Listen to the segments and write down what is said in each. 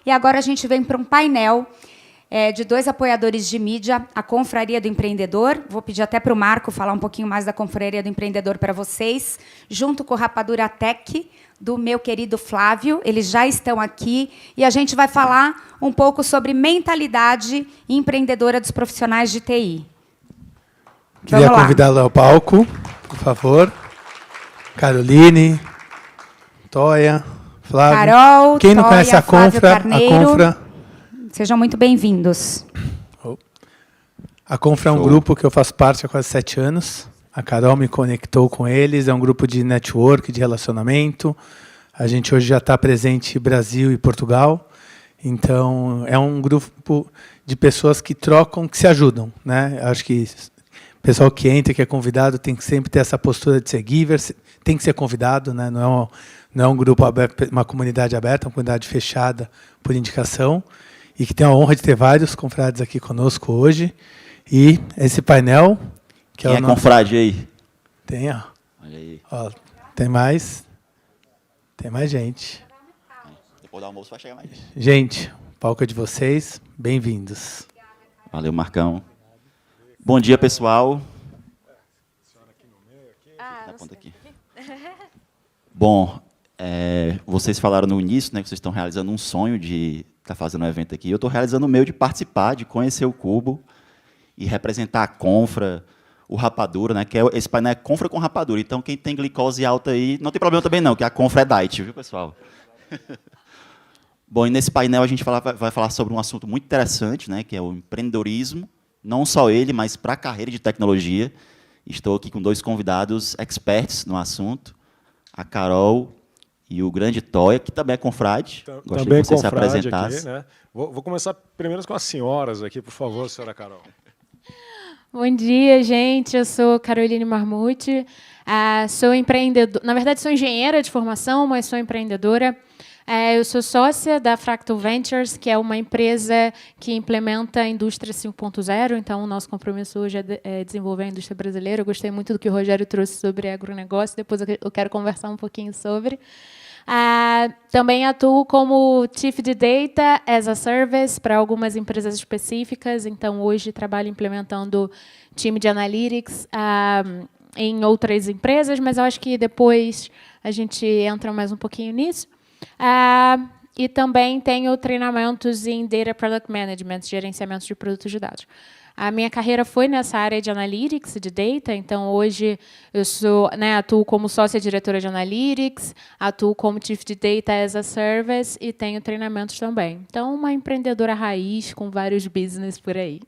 E agora a gente vem para um painel de dois apoiadores de mídia, a Confraria do Empreendedor. Vou pedir até para o Marco falar um pouquinho mais da Confraria do Empreendedor para vocês, junto com o Rapadura Tech, do meu querido Flávio. Eles já estão aqui e a gente vai falar um pouco sobre mentalidade empreendedora dos profissionais de TI. Queria convidá-la ao palco, por favor. Caroline, Toia, Flávio. Carol, quem não Toia, conhece a Confra, sejam muito bem-vindos. A Confra é um grupo que eu faço parte há quase 7 anos. A Carol me conectou com eles. É um grupo de network, de relacionamento. A gente hoje já está presente em Brasil e Portugal. Então, é um grupo de pessoas que trocam, que se ajudam, né? Acho que o pessoal que entra, que é convidado, tem que sempre ter essa postura de ser giver, tem que ser convidado, né? Não é um grupo aberto, uma comunidade aberta, uma comunidade fechada por indicação, e que tem a honra de ter vários confrades aqui conosco hoje. E esse painel... Quem é confrade aí? Tem, ó. Olha aí. Ó, tem mais gente. Depois do almoço vai chegar mais gente. Gente, o palco é de vocês, bem-vindos. Valeu, Marcão. Bom dia, pessoal. Aqui. Bom, vocês falaram no início, né, que vocês estão realizando um sonho de estar fazendo um evento aqui. Eu estou realizando o meu de participar, de conhecer o Cubo e representar a Confra, o Rapadura, né, que esse painel é Confra com Rapadura. Então, quem tem glicose alta aí, não tem problema também não, que a Confra é diet, viu, pessoal? Bom, e nesse painel a gente vai falar sobre um assunto muito interessante, né, que é o empreendedorismo, não só ele, mas para a carreira de tecnologia. Estou aqui com 2 convidados experts no assunto, a Carol e o grande Toia, que também é confrade. Gostaria que você se apresentasse. Aqui, né? Vou começar primeiro com as senhoras aqui, por favor, senhora Carol. Bom dia, gente. Eu sou Caroline Marmucci. Sou empreendedora. Na verdade, sou engenheira de formação, mas sou empreendedora. Eu sou sócia da Fractal Ventures, que é uma empresa que implementa a indústria 5.0. Então, o nosso compromisso hoje é desenvolver a indústria brasileira. Eu gostei muito do que o Rogério trouxe sobre agronegócio. Depois eu quero conversar um pouquinho sobre. Também atuo como Chief de Data as a Service para algumas empresas específicas. Então, hoje trabalho implementando time de Analytics em outras empresas, mas eu acho que depois a gente entra mais um pouquinho nisso. E também tenho treinamentos em Data Product Management, gerenciamento de produtos de dados. A minha carreira foi nessa área de Analytics, de Data, então hoje eu atuo como sócia diretora de Analytics, atuo como Chief de Data as a Service e tenho treinamentos também. Então, uma empreendedora raiz com vários business por aí.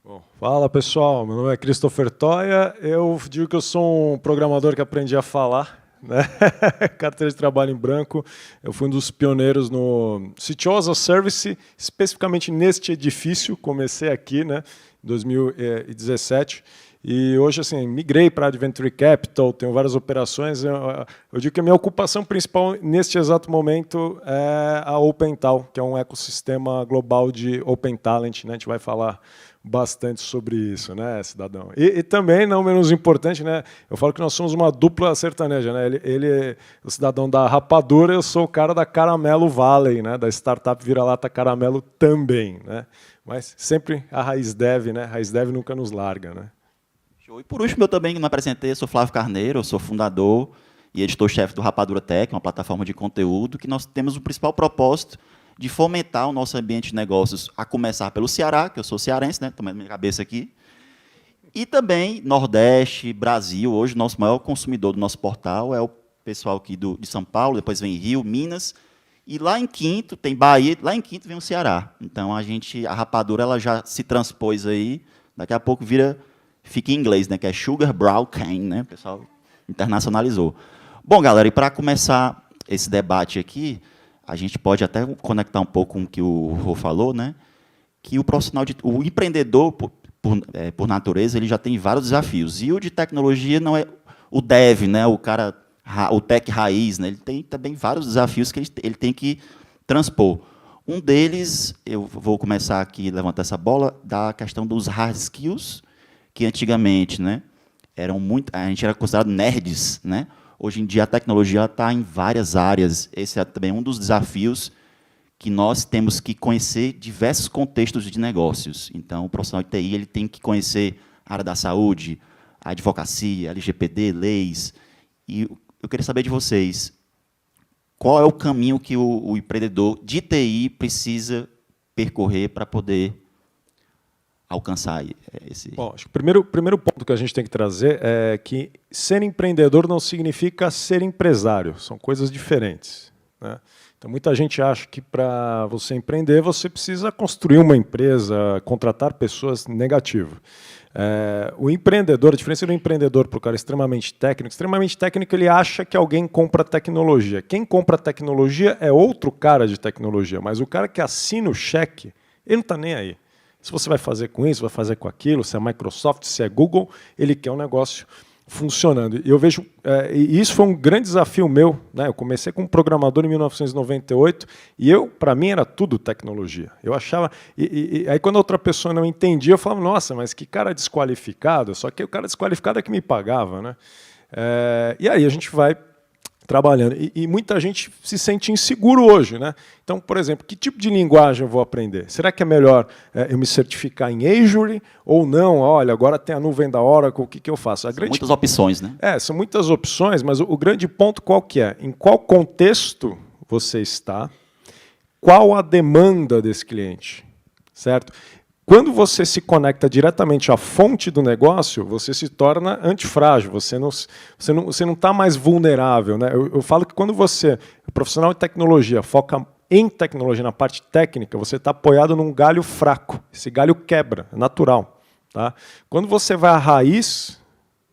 Bom, fala, pessoal. Meu nome é Christopher Toia. Eu digo que eu sou um programador que aprendi a falar, né? Carteira de trabalho em branco. Eu fui um dos pioneiros no CTO as a Service, especificamente neste edifício. Comecei aqui, né, em 2017. E hoje, assim, migrei para Adventure Capital, tenho várias operações. Eu digo que a minha ocupação principal neste exato momento é a OpenTal, que é um ecossistema global de Open Talent, né? A gente vai falar bastante sobre isso, né, cidadão? E também, não menos importante, né, eu falo que nós somos uma dupla sertaneja, né? Ele é o cidadão da Rapadura, eu sou o cara da Caramelo Valley, né, da startup Vira-Lata Caramelo também, né? Mas sempre a Raiz Dev, né? Raiz Dev nunca nos larga, né? Show. E por último, eu também me apresentei, sou Flávio Carneiro, eu sou fundador e editor-chefe do Rapadura Tech, uma plataforma de conteúdo que nós temos o principal propósito de fomentar o nosso ambiente de negócios, a começar pelo Ceará, que eu sou cearense, né, também na minha cabeça aqui, e também Nordeste, Brasil. Hoje o nosso maior consumidor do nosso portal é o pessoal aqui de São Paulo, depois vem Rio, Minas, e lá em Quinto, tem Bahia, lá em Quinto vem o Ceará. Então, a Rapadura ela já se transpôs aí, daqui a pouco fica em inglês, né, que é Sugar Brown Cane, né, o pessoal internacionalizou. Bom, galera, e para começar esse debate aqui, a gente pode até conectar um pouco com o que o Rô falou, né? Que o empreendedor, por natureza, ele já tem vários desafios. E o de tecnologia não é o dev, né? O cara o tech raiz, né? Ele tem também vários desafios que ele tem que transpor. Um deles, eu vou começar aqui a levantar essa bola, da questão dos hard skills, que antigamente, né, a gente era considerado nerds, né? Hoje em dia a tecnologia está em várias áreas. Esse é também um dos desafios que nós temos que conhecer diversos contextos de negócios. Então, o profissional de TI ele tem que conhecer a área da saúde, a advocacia, LGPD, leis. E eu queria saber de vocês, qual é o caminho que o empreendedor de TI precisa percorrer para poder alcançar esse... Bom, acho que o primeiro ponto que a gente tem que trazer é que ser empreendedor não significa ser empresário, são coisas diferentes, né? Então, muita gente acha que para você empreender, você precisa construir uma empresa, contratar pessoas, negativo. O empreendedor, a diferença do empreendedor para o cara extremamente técnico, ele acha que alguém compra tecnologia. Quem compra tecnologia é outro cara de tecnologia, mas o cara que assina o cheque, ele não está nem aí. Se você vai fazer com isso, vai fazer com aquilo, se é Microsoft, se é Google, ele quer um negócio funcionando. E eu vejo, e isso foi um grande desafio meu, né? Eu comecei como programador em 1998 e para mim era tudo tecnologia. Eu achava, aí quando a outra pessoa não entendia, eu falava, nossa, mas que cara desqualificado. Só que o cara desqualificado é que me pagava, né? E aí a gente vai trabalhando. E muita gente se sente inseguro hoje, né? Então, por exemplo, que tipo de linguagem eu vou aprender? Será que é melhor eu me certificar em Azure ou não? Olha, agora tem a nuvem da Oracle, o que eu faço? São muitas opções, né? São muitas opções, mas o grande ponto qual que é? Em qual contexto você está? Qual a demanda desse cliente? Certo? Quando você se conecta diretamente à fonte do negócio, você se torna antifrágil, você não está mais vulnerável, né? Eu falo que quando você, profissional de tecnologia, foca em tecnologia, na parte técnica, você está apoiado num galho fraco. Esse galho quebra, é natural. Tá? Quando você vai à raiz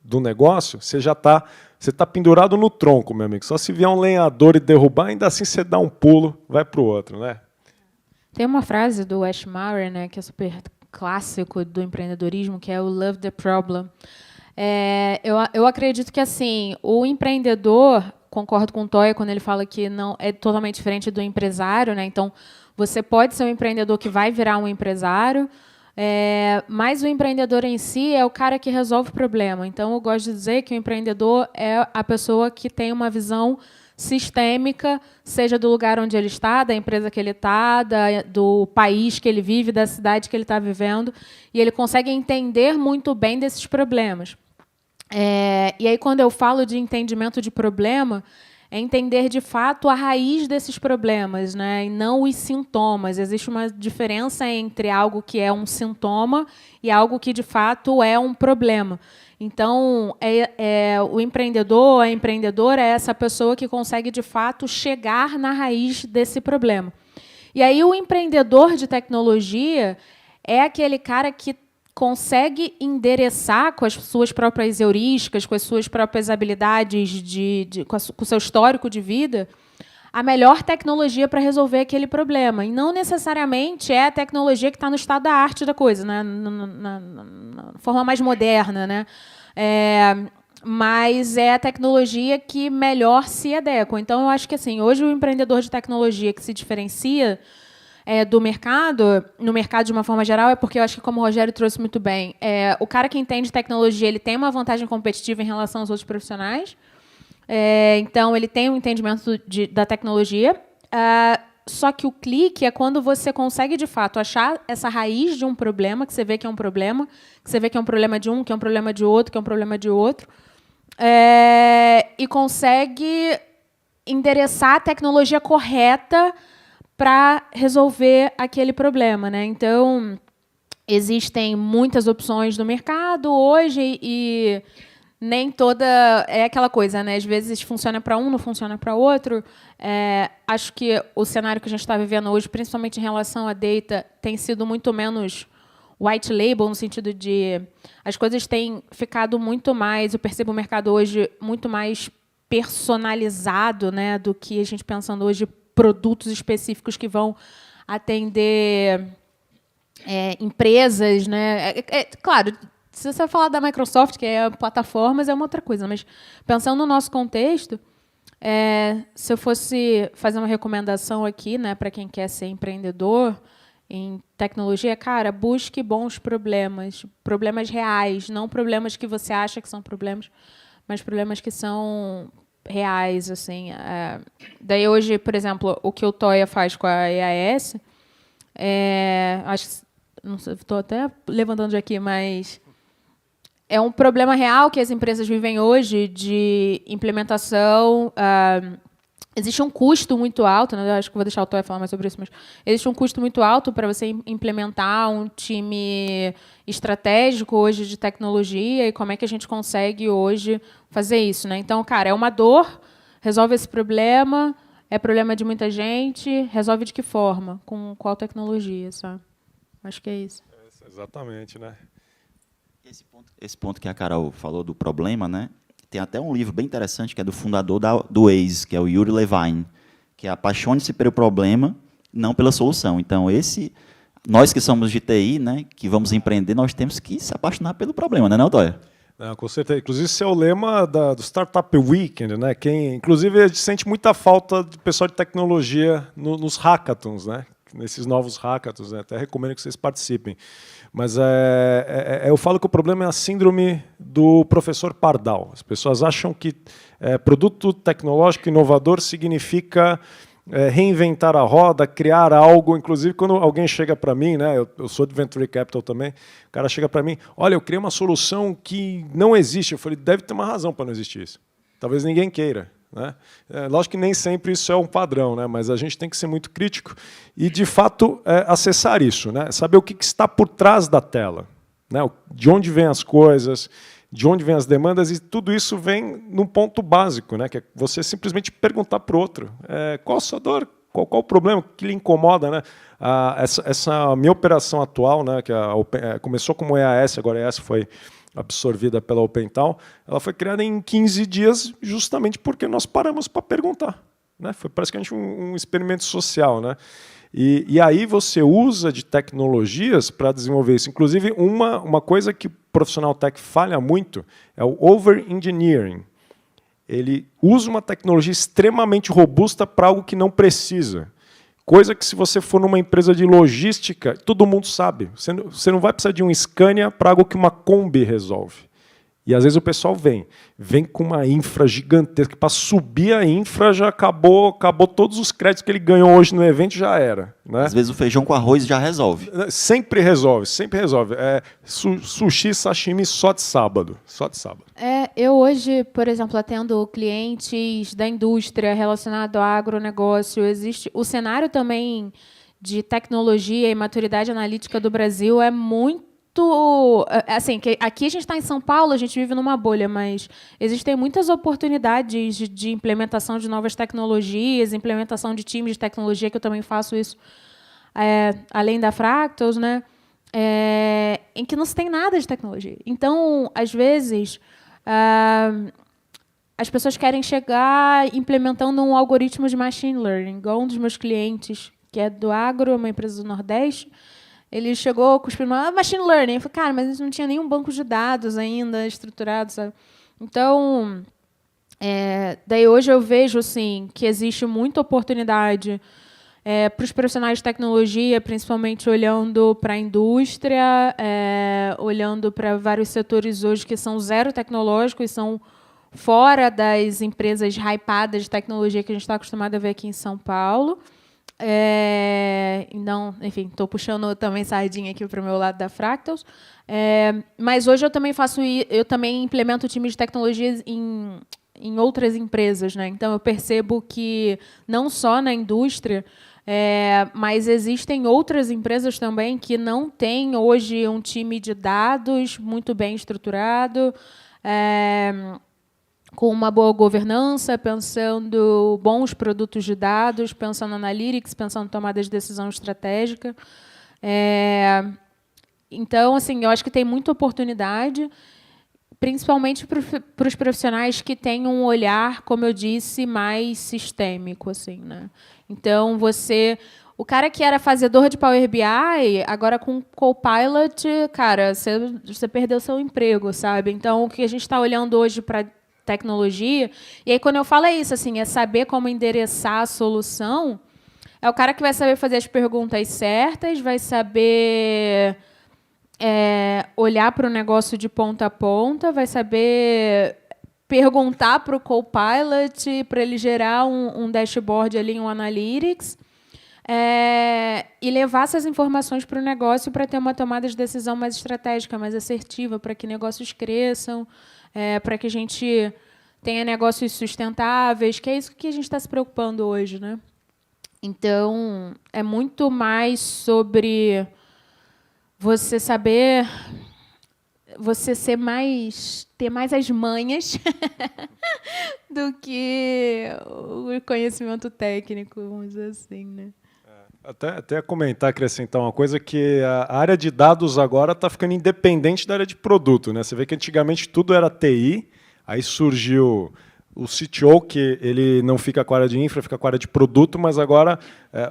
do negócio, você está pendurado no tronco, meu amigo. Só se vier um lenhador e derrubar, ainda assim você dá um pulo, vai para o outro, né? Tem uma frase do Ash Maurer, né, que é super clássico do empreendedorismo, que é o "love the problem". Eu acredito que assim o empreendedor, concordo com o Toya quando ele fala que não é totalmente diferente do empresário, né? Então você pode ser um empreendedor que vai virar um empresário, mas o empreendedor em si é o cara que resolve o problema. Então eu gosto de dizer que o empreendedor é a pessoa que tem uma visão sistêmica, seja do lugar onde ele está, da empresa que ele está, do país que ele vive, da cidade que ele está vivendo, e ele consegue entender muito bem desses problemas. E aí, quando eu falo de entendimento de problema, é entender, de fato, a raiz desses problemas, né, e não os sintomas. Existe uma diferença entre algo que é um sintoma e algo que, de fato, é um problema. Então, o empreendedor, a empreendedora é essa pessoa que consegue, de fato, chegar na raiz desse problema. E aí o empreendedor de tecnologia é aquele cara que consegue endereçar com as suas próprias heurísticas, com as suas próprias habilidades, com o seu histórico de vida, a melhor tecnologia para resolver aquele problema. E não necessariamente é a tecnologia que está no estado da arte da coisa, né? Na forma mais moderna, né? Mas é a tecnologia que melhor se adequa. Então, eu acho que assim, hoje o empreendedor de tecnologia que se diferencia do mercado, no mercado de uma forma geral, é porque eu acho que, como o Rogério trouxe muito bem, o cara que entende tecnologia ele tem uma vantagem competitiva em relação aos outros profissionais. Então, ele tem um entendimento da tecnologia. Só que o clique é quando você consegue, de fato, achar essa raiz de um problema, que você vê que é um problema, que você vê que é um problema de um, que é um problema de outro, que é um problema de outro, e consegue endereçar a tecnologia correta para resolver aquele problema, né? Então, existem muitas opções no mercado hoje e nem toda é aquela coisa, né? Às vezes funciona para um, não funciona para outro. Acho que o cenário que a gente está vivendo hoje, principalmente em relação à data, tem sido muito menos white label, no sentido de as coisas têm ficado muito mais, eu percebo o mercado hoje muito mais personalizado, né, do que a gente pensando hoje produtos específicos que vão atender empresas, né? Claro, Se você falar da Microsoft, que é plataformas, é uma outra coisa. Mas, pensando no nosso contexto, se eu fosse fazer uma recomendação aqui, né, para quem quer ser empreendedor em tecnologia, cara, busque bons problemas, problemas reais, não problemas que você acha que são problemas, mas problemas que são reais, assim. Daí hoje, por exemplo, o que o Toya faz com a EAS, acho que não sei, estou até levantando aqui, mas é um problema real que as empresas vivem hoje de implementação. Existe um custo muito alto, né? Acho que vou deixar o Toya falar mais sobre isso, mas existe um custo muito alto para você implementar um time estratégico hoje de tecnologia e como é que a gente consegue hoje fazer isso, né? Então, cara, é uma dor, resolve esse problema, é problema de muita gente, resolve de que forma? Com qual tecnologia, sabe? Acho que é isso. Exatamente, né? Esse ponto que a Carol falou do problema, né? Tem até um livro bem interessante que é do fundador do Waze, que é o Yuri Levine, que é Apaixone-se pelo problema, não pela solução. Então, nós que somos de TI, né, que vamos empreender, nós temos que se apaixonar pelo problema, não é, Toya? Não, com certeza. Inclusive, esse é o lema do Startup Weekend, né? Inclusive, a gente sente muita falta de pessoal de tecnologia nos hackathons, né? Nesses novos hackathons, né? Até recomendo que vocês participem. Mas eu falo que o problema é a síndrome do professor Pardal. As pessoas acham que produto tecnológico inovador significa reinventar a roda, criar algo. Inclusive, quando alguém chega para mim, né, eu sou de Venture Capital também, o cara chega para mim, olha, eu criei uma solução que não existe. Eu falei, deve ter uma razão para não existir isso. Talvez ninguém queira. Né? Lógico que nem sempre isso é um padrão, né? Mas a gente tem que ser muito crítico e, de fato, acessar isso, né? Saber o que está por trás da tela, né? De onde vêm as coisas, de onde vêm as demandas, e tudo isso vem num ponto básico, né? Que é você simplesmente perguntar para o outro qual a sua dor, qual o problema, o que lhe incomoda, né? Essa minha operação atual, né? Que começou como EAS, agora a EAS foi absorvida pela OpenTal, ela foi criada em 15 dias justamente porque nós paramos para perguntar, né? Foi praticamente um experimento social, né? E aí você usa de tecnologias para desenvolver isso. Inclusive, uma coisa que o profissional tech falha muito é o over-engineering. Ele usa uma tecnologia extremamente robusta para algo que não precisa. Coisa que, se você for numa empresa de logística, todo mundo sabe. Você não vai precisar de um Scania para algo que uma Kombi resolve. E, às vezes, o pessoal vem com uma infra gigantesca. Para subir a infra, já acabou todos os créditos que ele ganhou hoje no evento, já era. Né? Às vezes o feijão com arroz já resolve. Sempre resolve, sempre resolve. Sushi, sashimi só de sábado. Só de sábado. Eu hoje, por exemplo, atendo clientes da indústria relacionado ao agronegócio. Existe o cenário também de tecnologia e maturidade analítica do Brasil é muito assim, que aqui a gente está em São Paulo, a gente vive numa bolha, mas existem muitas oportunidades de implementação de novas tecnologias, implementação de times de tecnologia, que eu também faço isso, além da Fractals, né? Em que não se tem nada de tecnologia. Então, às vezes, as pessoas querem chegar implementando um algoritmo de machine learning, igual um dos meus clientes, que é do agro, uma empresa do Nordeste. Ele chegou cuspindo machine learning. Eu falei, cara, mas não tinha nenhum banco de dados ainda estruturado, sabe? Então, daí hoje eu vejo assim, que existe muita oportunidade para os profissionais de tecnologia, principalmente olhando para a indústria, olhando para vários setores hoje que são zero tecnológicos, são fora das empresas hypadas de tecnologia que a gente está acostumado a ver aqui em São Paulo. Então, enfim, estou puxando também sardinha aqui para o meu lado da Fractals. Mas hoje eu também implemento times de tecnologias em outras empresas, né? Então eu percebo que não só na indústria, mas existem outras empresas também que não têm hoje um time de dados muito bem estruturado, com uma boa governança, pensando bons produtos de dados, pensando analytics, pensando em tomada de decisão estratégica. Então, assim, eu acho que tem muita oportunidade, principalmente para os profissionais que têm um olhar, como eu disse, mais sistêmico, assim, né? Então, O cara que era fazedor de Power BI, agora com Copilot, cara, você perdeu seu emprego, sabe? Então, o que a gente está olhando hoje para tecnologia, e aí quando eu falo é isso, assim, é saber como endereçar a solução, é o cara que vai saber fazer as perguntas certas, vai saber olhar para o negócio de ponta a ponta, vai saber perguntar para o Copilot para ele gerar um dashboard ali, um analytics, e levar essas informações para o negócio para ter uma tomada de decisão mais estratégica, mais assertiva, para que negócios cresçam, para que a gente tenha negócios sustentáveis, que é isso que a gente está se preocupando hoje, né? Então, é muito mais sobre você saber, você ter mais as manhas do que o conhecimento técnico, vamos dizer assim, né? Até comentar, acrescentar uma coisa, que a área de dados agora está ficando independente da área de produto, né? Você vê que antigamente tudo era TI, aí surgiu o CTO, que ele não fica com a área de infra, fica com a área de produto, mas agora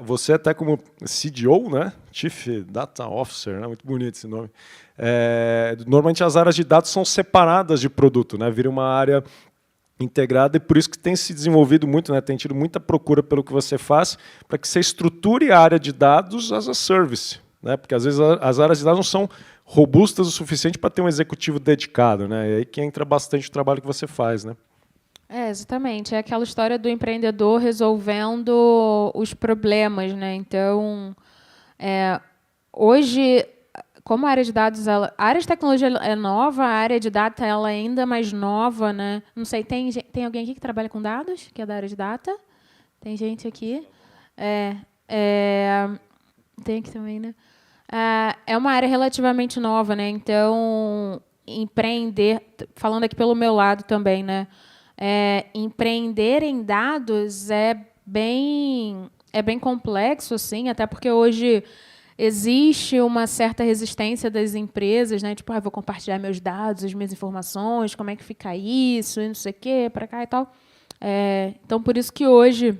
você até como CDO, né? Chief Data Officer, né? Muito bonito esse nome. Normalmente as áreas de dados são separadas de produto, né? Vira uma área integrada, e por isso que tem se desenvolvido muito, né? Tem tido muita procura pelo que você faz, para que você estruture a área de dados as a service, né? Porque às vezes as áreas de dados não são robustas o suficiente para ter um executivo dedicado, né? E aí que entra bastante o trabalho que você faz, né? Exatamente. É aquela história do empreendedor resolvendo os problemas, né? Então, hoje, como a área de dados, a área de tecnologia é nova, a área de data ela é ainda mais nova, né? Não sei, tem alguém aqui que trabalha com dados, que é da área de data? Tem gente aqui? Tem aqui também, né? É uma área relativamente nova, né? Então, empreender, falando aqui pelo meu lado também, né? Empreender em dados é bem complexo, assim, até porque hoje existe uma certa resistência das empresas, né? Tipo, vou compartilhar meus dados, as minhas informações, como é que fica isso, e não sei o quê, para cá e tal. Então, por isso que hoje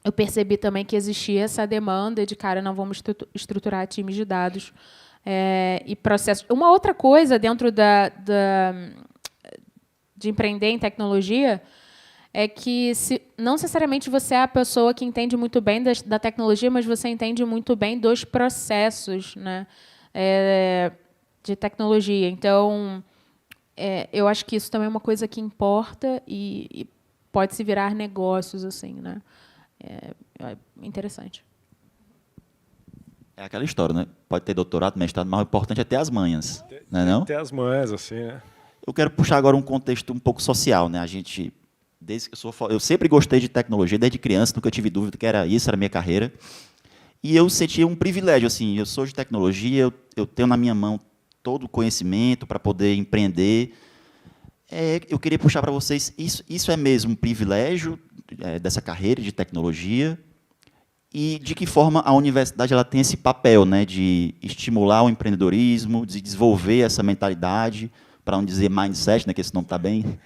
eu percebi também que existia essa demanda de, cara, não vamos estruturar times de dados e processos. Uma outra coisa dentro de empreender em tecnologia é que não necessariamente você é a pessoa que entende muito bem da tecnologia, mas você entende muito bem dos processos, né, de tecnologia. Então, eu acho que isso também é uma coisa que importa e pode se virar negócios, assim, né? É interessante. É aquela história, né? Pode ter doutorado, mestrado, mas o importante é ter as manhas, não é não? Ter as manhas, assim, né? Eu quero puxar agora um contexto um pouco social, né? A gente, eu sempre gostei de tecnologia, desde criança, nunca tive dúvida que era a minha carreira. E eu sentia um privilégio, assim, eu sou de tecnologia, eu tenho na minha mão todo o conhecimento para poder empreender. Eu queria puxar para vocês, isso é mesmo um privilégio dessa carreira de tecnologia? E de que forma a universidade ela tem esse papel, né, de estimular o empreendedorismo, de desenvolver essa mentalidade, para não dizer mindset, né, que esse nome está bem.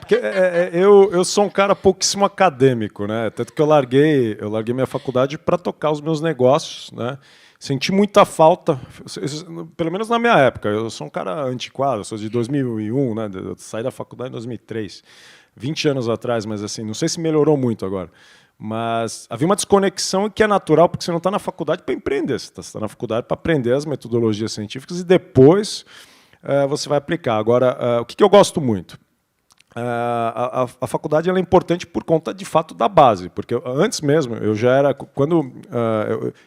Porque eu sou um cara pouquíssimo acadêmico, né? Tanto que eu larguei minha faculdade para tocar os meus negócios, né? Senti muita falta, pelo menos na minha época. Eu sou um cara antiquado, eu sou de 2001, né? Eu saí da faculdade em 2003, 20 anos atrás, mas assim, não sei se melhorou muito agora. Mas havia uma desconexão que é natural, porque você não está na faculdade para empreender, você está na faculdade para aprender as metodologias científicas e depois você vai aplicar. Agora, o que eu gosto muito? A faculdade ela é importante por conta, de fato, da base, porque antes mesmo, eu já era...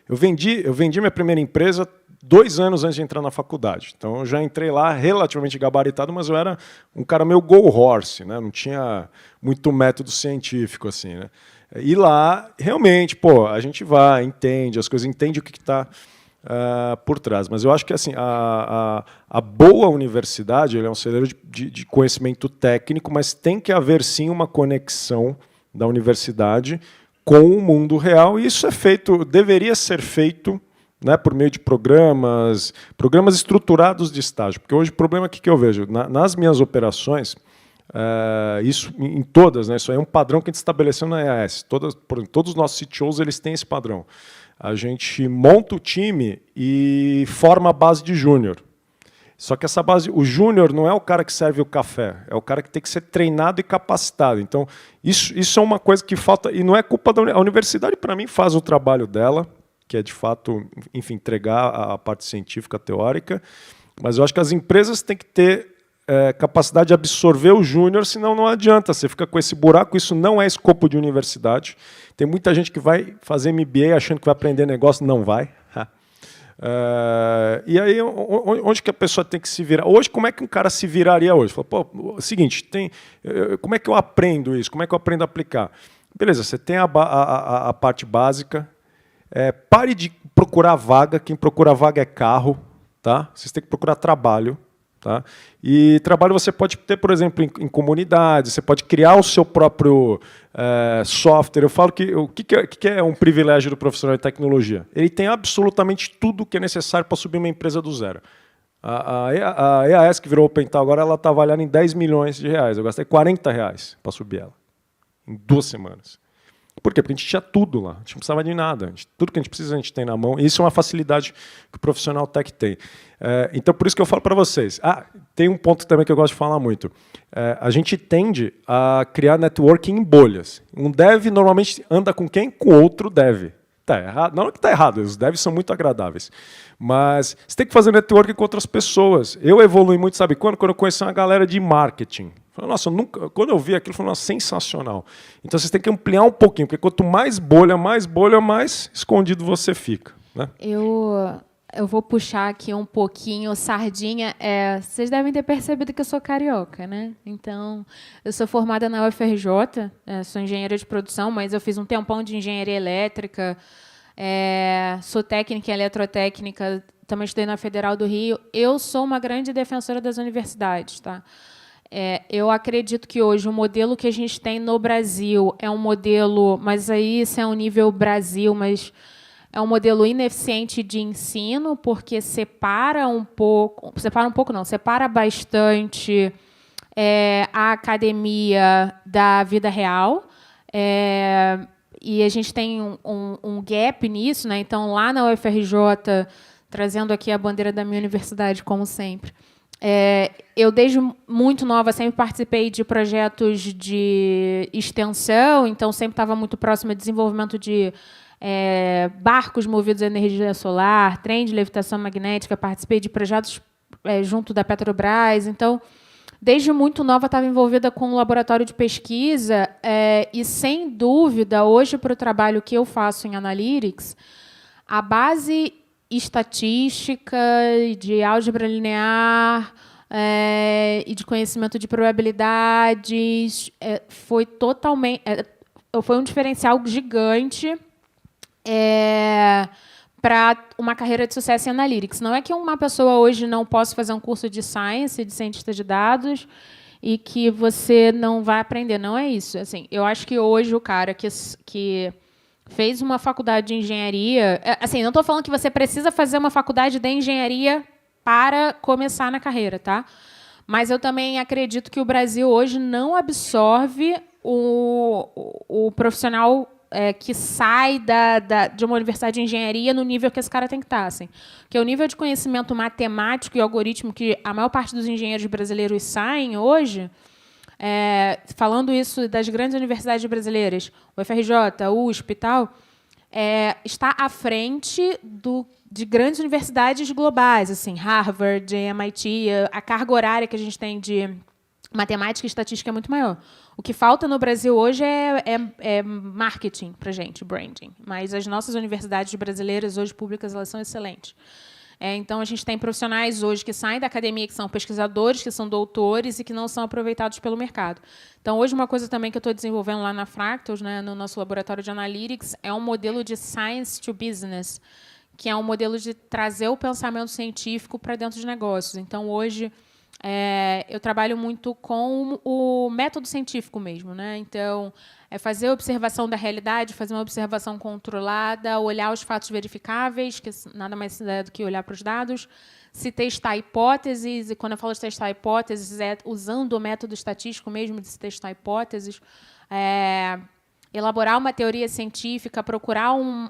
Eu vendi minha primeira empresa 2 anos antes de entrar na faculdade. Então, eu já entrei lá relativamente gabaritado, mas eu era um cara meio go horse, né? Não tinha muito método científico, assim, né? E lá, realmente, a gente vai, entende as coisas, entende o que está por trás. Mas eu acho que assim, a boa universidade é um celeiro de conhecimento técnico, mas tem que haver, sim, uma conexão da universidade com o mundo real, e isso deveria ser feito, né, por meio de programas estruturados de estágio. Porque hoje o problema que eu vejo, nas minhas operações, Isso em todas, né? Isso aí é um padrão que a gente estabeleceu na EAS. Todos os nossos CTOs eles têm esse padrão. A gente monta o time e forma a base de júnior. Só que essa base, o júnior não é o cara que serve o café, é o cara que tem que ser treinado e capacitado. Então, isso é uma coisa que falta, e não é culpa da universidade. A universidade, para mim, faz o trabalho dela, que é, de fato, enfim, entregar a parte científica, teórica, mas eu acho que as empresas têm que ter capacidade de absorver o júnior, senão não adianta, você fica com esse buraco, isso não é escopo de universidade. Tem muita gente que vai fazer MBA achando que vai aprender negócio, não vai. E aí, onde que a pessoa tem que se virar? Hoje, como é que um cara se viraria hoje? Fala, pô, seguinte, como é que eu aprendo isso? Como é que eu aprendo a aplicar? Beleza, você tem a parte básica, pare de procurar vaga, quem procura vaga é carro, tá? Vocês têm que procurar trabalho. Tá? E trabalho você pode ter, por exemplo, em comunidades, você pode criar o seu próprio software. Eu falo que o que é um privilégio do profissional de tecnologia? Ele tem absolutamente tudo o que é necessário para subir uma empresa do zero. A EAS, que virou OpenTal agora, ela está avaliada em 10 milhões de reais. Eu gastei 40 reais para subir ela, em 2 semanas. Por quê? Porque a gente tinha tudo lá, a gente não precisava de nada. Tudo que a gente precisa, a gente tem na mão. E isso é uma facilidade que o profissional tech tem. Então, por isso que eu falo para vocês. Tem um ponto também que eu gosto de falar muito. A gente tende a criar networking em bolhas. Um dev normalmente anda com quem? Com outro dev. Tá errado. Não é que está errado, os devs são muito agradáveis. Mas você tem que fazer networking com outras pessoas. Eu evolui muito, sabe quando? Quando eu conheci uma galera de marketing. Nossa, quando eu vi aquilo, eu falei, nossa, sensacional. Então, vocês têm que ampliar um pouquinho, porque quanto mais bolha, mais escondido você fica. Né? Eu vou puxar aqui um pouquinho sardinha. Vocês devem ter percebido que eu sou carioca, né? Então, eu sou formada na UFRJ, sou engenheira de produção, mas eu fiz um tempão de engenharia elétrica, sou técnica em eletrotécnica, também estudei na Federal do Rio. Eu sou uma grande defensora das universidades, tá? Eu acredito que hoje o modelo que a gente tem no Brasil é um modelo, mas aí isso é um nível Brasil, mas é um modelo ineficiente de ensino, porque separa bastante a academia da vida real, e a gente tem um gap nisso, né? Então, lá na UFRJ, trazendo aqui a bandeira da minha universidade, como sempre, eu, desde muito nova, sempre participei de projetos de extensão, então sempre estava muito próximo ao desenvolvimento de barcos movidos a energia solar, trem de levitação magnética, participei de projetos junto da Petrobras. Então, desde muito nova, estava envolvida com um laboratório de pesquisa e, sem dúvida, hoje, para o trabalho que eu faço em Analytics, a base estatística, de álgebra linear e de conhecimento de probabilidades foi um diferencial gigante para uma carreira de sucesso em Analytics. Não é que uma pessoa hoje não possa fazer um curso de Science, de cientista de dados, e que você não vai aprender. Não é isso. Assim, eu acho que hoje o cara que fez uma faculdade de engenharia... Assim, não estou falando que você precisa fazer uma faculdade de engenharia para começar na carreira, tá? Mas eu também acredito que o Brasil hoje não absorve o profissional que sai de uma universidade de engenharia no nível que esse cara tem que estar. Assim. Porque o nível de conhecimento matemático e algoritmo que a maior parte dos engenheiros brasileiros saem hoje... falando isso das grandes universidades brasileiras, UFRJ, USP e tal, está à frente de grandes universidades globais, assim, Harvard, MIT. A carga horária que a gente tem de matemática e estatística é muito maior. O que falta no Brasil hoje é marketing para a gente, branding. Mas as nossas universidades brasileiras, hoje públicas, elas são excelentes. Então, a gente tem profissionais hoje que saem da academia, que são pesquisadores, que são doutores e que não são aproveitados pelo mercado. Então, hoje, uma coisa também que eu estou desenvolvendo lá na Fractals, né, no nosso laboratório de Analytics, é um modelo de Science to Business, que é um modelo de trazer o pensamento científico para dentro de negócios. Então, hoje, eu trabalho muito com o método científico mesmo, né? Então, é fazer a observação da realidade, fazer uma observação controlada, olhar os fatos verificáveis, que nada mais é do que olhar para os dados, se testar hipóteses, e quando eu falo de testar hipóteses, é usando o método estatístico mesmo de se testar hipóteses, elaborar uma teoria científica, procurar uma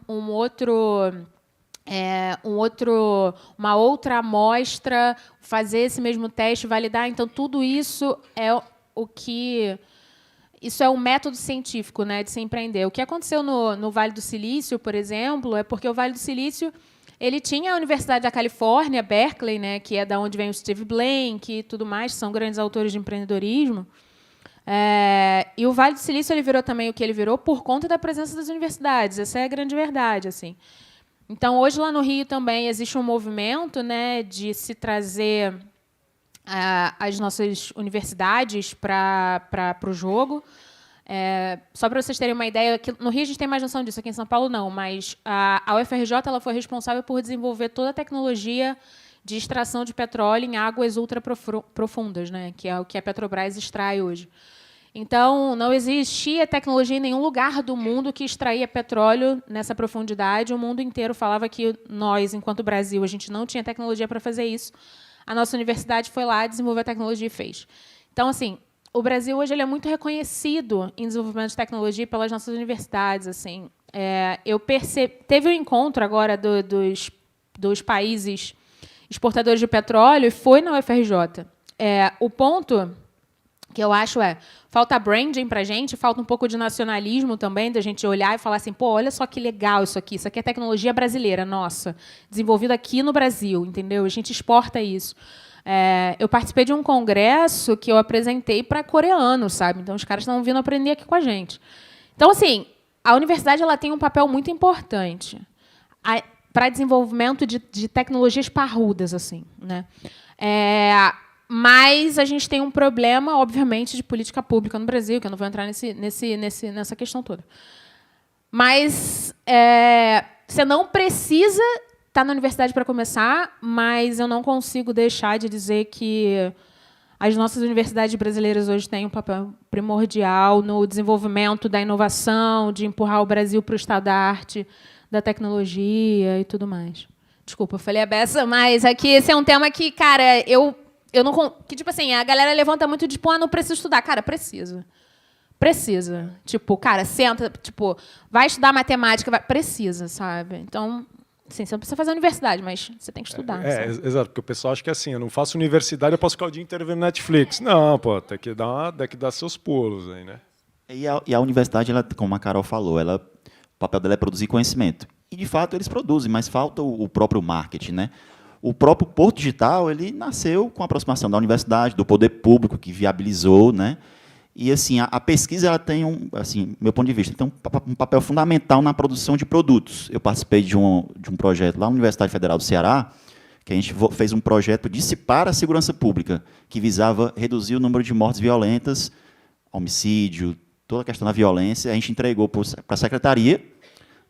outra amostra, fazer esse mesmo teste, validar. Então, tudo isso é o que... Isso é um método científico, né, de se empreender. O que aconteceu no Vale do Silício, por exemplo, é porque o Vale do Silício ele tinha a Universidade da Califórnia, Berkeley, né, que é da onde vem o Steve Blank e tudo mais, que são grandes autores de empreendedorismo. E o Vale do Silício ele virou também o que ele virou por conta da presença das universidades. Essa é a grande verdade, assim. Então, hoje, lá no Rio, também existe um movimento, né, de se trazer as nossas universidades para o jogo. Só para vocês terem uma ideia, aqui, no Rio a gente tem mais noção disso, aqui em São Paulo não, mas a UFRJ ela foi responsável por desenvolver toda a tecnologia de extração de petróleo em águas ultraprofundas, né, que é o que a Petrobras extrai hoje. Então, não existia tecnologia em nenhum lugar do mundo que extraía petróleo nessa profundidade. O mundo inteiro falava que nós, enquanto Brasil, a gente não tinha tecnologia para fazer isso. A nossa universidade foi lá, desenvolveu a tecnologia e fez. Então, assim, o Brasil hoje ele é muito reconhecido em desenvolvimento de tecnologia pelas nossas universidades. Assim, teve um encontro agora dos países exportadores de petróleo e foi na UFRJ. O ponto que eu acho falta branding para a gente, falta um pouco de nacionalismo também, da gente olhar e falar assim, pô, olha só que legal isso aqui é tecnologia brasileira, nossa, desenvolvida aqui no Brasil, entendeu? A gente exporta isso. Eu participei de um congresso que eu apresentei para coreanos, sabe? Então, os caras estão vindo aprender aqui com a gente. Então, assim, a universidade ela tem um papel muito importante para desenvolvimento de tecnologias parrudas, assim, né? Mas a gente tem um problema, obviamente, de política pública no Brasil, que eu não vou entrar nessa questão toda. Mas você não precisa estar na universidade para começar, mas eu não consigo deixar de dizer que as nossas universidades brasileiras hoje têm um papel primordial no desenvolvimento da inovação, de empurrar o Brasil para o estado da arte, da tecnologia e tudo mais. Desculpa, eu falei a beça, mas aqui esse é um tema que, cara, eu não... Que, tipo assim, a galera levanta muito, tipo, não preciso estudar. Cara, precisa. Precisa. Tipo, cara, senta, tipo, vai estudar matemática, precisa, sabe? Então, assim, você não precisa fazer a universidade, mas você tem que estudar. Exato, porque o pessoal acha que assim, eu não faço universidade, eu posso ficar o dia inteiro vendo Netflix. Não, pô, tem que dar seus pulos aí, né? E a universidade, ela, como a Carol falou, o papel dela é produzir conhecimento. E, de fato, eles produzem, mas falta o próprio marketing, né? O próprio Porto Digital ele nasceu com a aproximação da universidade, do poder público, que viabilizou, né? E assim, a pesquisa ela tem meu ponto de vista, tem um papel fundamental na produção de produtos. Eu participei de um projeto lá na Universidade Federal do Ceará, que a gente fez um projeto Dissipar a Segurança Pública, que visava reduzir o número de mortes violentas, homicídio, toda a questão da violência. A gente entregou para a Secretaria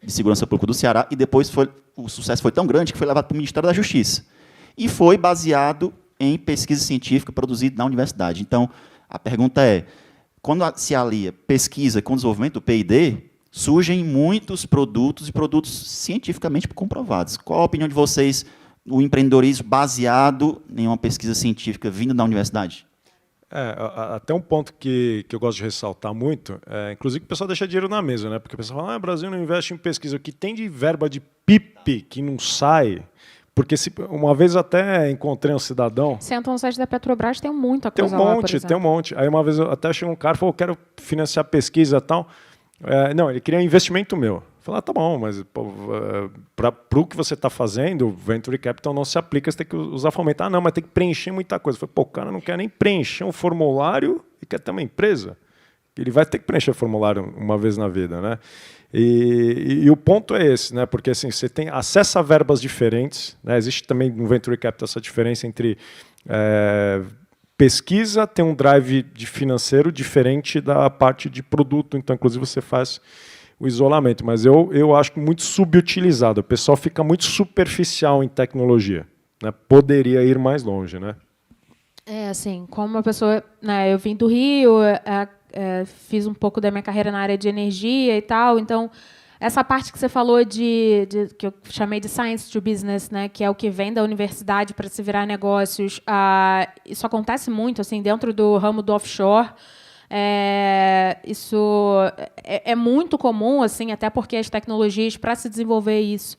de Segurança Pública do Ceará e depois o sucesso foi tão grande que foi levado para o Ministério da Justiça. E foi baseado em pesquisa científica produzida na universidade. Então, a pergunta é, quando se alia pesquisa com desenvolvimento do P&D, surgem muitos produtos e produtos cientificamente comprovados. Qual a opinião de vocês do empreendedorismo baseado em uma pesquisa científica vinda da universidade? Até um ponto que eu gosto de ressaltar muito, inclusive o pessoal deixa dinheiro na mesa, né? Porque o pessoal fala, o Brasil não investe em pesquisa. O que tem de verba de PIP que não sai, porque uma vez até encontrei um cidadão... Você entra no site da Petrobras, tem muita coisa lá, por exemplo. Tem um monte. Aí uma vez até chegou um cara e falou, quero financiar pesquisa e tal. Não, ele queria um investimento meu. Eu falei, tá bom, mas para o que você está fazendo, o Venture Capital não se aplica, você tem que usar fomento. Não, mas tem que preencher muita coisa. Eu falei, o cara não quer nem preencher um formulário e quer ter uma empresa. Ele vai ter que preencher o formulário uma vez na vida, né? E o ponto é esse, né? Porque assim, você tem acesso a verbas diferentes, né? Existe também no Venture Capital essa diferença entre pesquisa, tem um drive de financeiro diferente da parte de produto, então inclusive você faz o isolamento, mas eu acho muito subutilizado, o pessoal fica muito superficial em tecnologia, né? Poderia ir mais longe, né? Assim, como uma pessoa, né, eu vim do Rio, fiz um pouco da minha carreira na área de energia e tal, então essa parte que você falou que eu chamei de science to business, né, que é o que vem da universidade para se virar negócios, isso acontece muito assim dentro do ramo do offshore. Isso é muito comum, assim, até porque as tecnologias para se desenvolver isso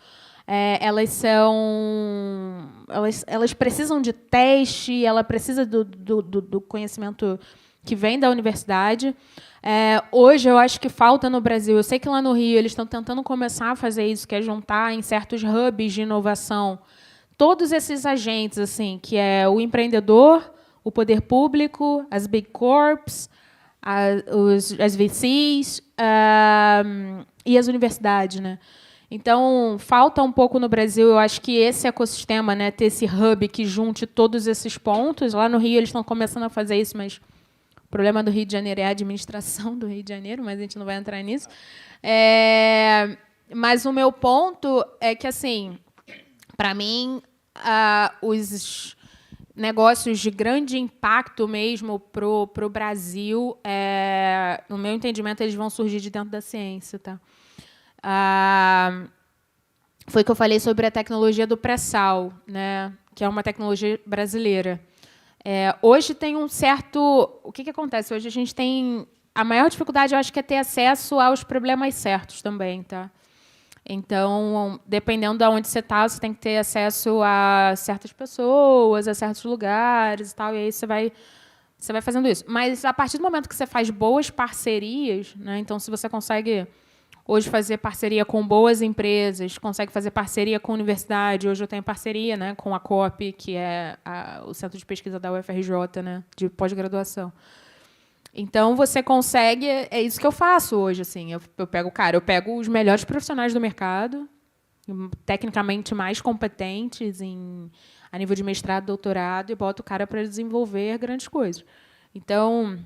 elas precisam de teste, ela precisa do conhecimento que vem da universidade. Hoje, eu acho que falta no Brasil. Eu sei que lá no Rio eles estão tentando começar a fazer isso, que é juntar em certos hubs de inovação todos esses agentes, assim, que é o empreendedor, o poder público, as big corps, as VCs e as universidades, né? Então, falta um pouco no Brasil, eu acho que esse ecossistema, né, ter esse hub que junte todos esses pontos. Lá no Rio eles estão começando a fazer isso, mas o problema do Rio de Janeiro é a administração do Rio de Janeiro, mas a gente não vai entrar nisso. Mas o meu ponto é que, assim, para mim, os negócios de grande impacto mesmo para o Brasil, no meu entendimento, eles vão surgir de dentro da ciência, tá? Foi que eu falei sobre a tecnologia do pré-sal, né, que é uma tecnologia brasileira. Hoje tem um certo... O que acontece? Hoje a gente tem... A maior dificuldade, eu acho, que é ter acesso aos problemas certos também. Tá? Então, dependendo de onde você está, você tem que ter acesso a certas pessoas, a certos lugares e tal, e aí você vai fazendo isso. Mas, a partir do momento que você faz boas parcerias, né, então, se você consegue... Hoje, fazer parceria com boas empresas, consegue fazer parceria com a universidade. Hoje, eu tenho parceria, né, com a COP, que é o Centro de Pesquisa da UFRJ, né, de pós-graduação. Então, você consegue... É isso que eu faço hoje. Assim, eu pego os melhores profissionais do mercado, tecnicamente mais competentes a nível de mestrado, doutorado, e boto o cara para desenvolver grandes coisas. Então,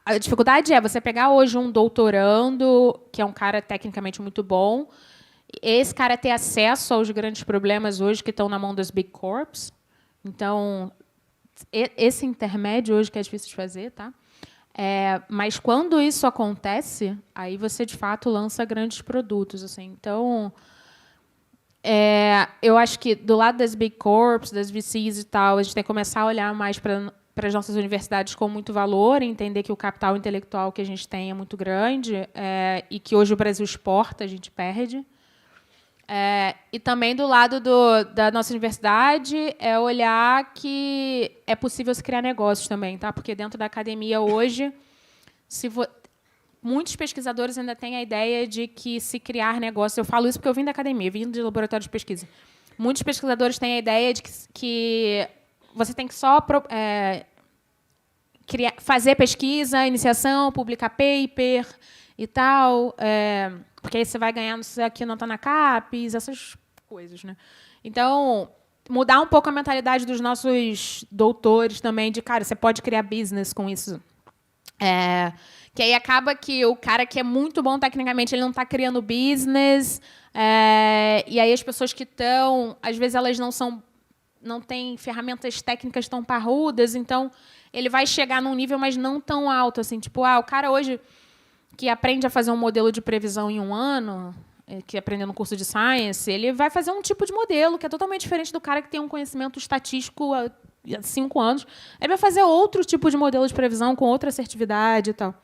a dificuldade é você pegar hoje um doutorando, que é um cara tecnicamente muito bom, esse cara ter acesso aos grandes problemas hoje que estão na mão das big corps. Então, esse intermédio hoje que é difícil de fazer, tá? Mas quando isso acontece, aí você de fato lança grandes produtos, assim. Então, eu acho que do lado das big corps, das VCs e tal, a gente tem que começar a olhar mais para as nossas universidades com muito valor, entender que o capital intelectual que a gente tem é muito grande e que hoje o Brasil exporta, a gente perde. E também do lado da nossa universidade é olhar que é possível se criar negócios também, tá? Porque dentro da academia hoje, muitos pesquisadores ainda têm a ideia de que se criar negócios... Eu falo isso porque eu vim da academia, vim de laboratório de pesquisa. Muitos pesquisadores têm a ideia de que você tem que só fazer pesquisa, iniciação, publicar paper e tal, porque aí você vai ganhar aqui nota na CAPES, essas coisas, né? Então, mudar um pouco a mentalidade dos nossos doutores também, de, cara, você pode criar business com isso. Que aí acaba que o cara que é muito bom tecnicamente, ele não está criando business, e aí as pessoas que estão, às vezes elas não têm ferramentas técnicas tão parrudas, então ele vai chegar num nível, mas não tão alto, assim, tipo, o cara hoje que aprende a fazer um modelo de previsão em 1 ano, que aprende no curso de Science, ele vai fazer um tipo de modelo que é totalmente diferente do cara que tem um conhecimento estatístico há 5 anos. Ele vai fazer outro tipo de modelo de previsão com outra assertividade e tal.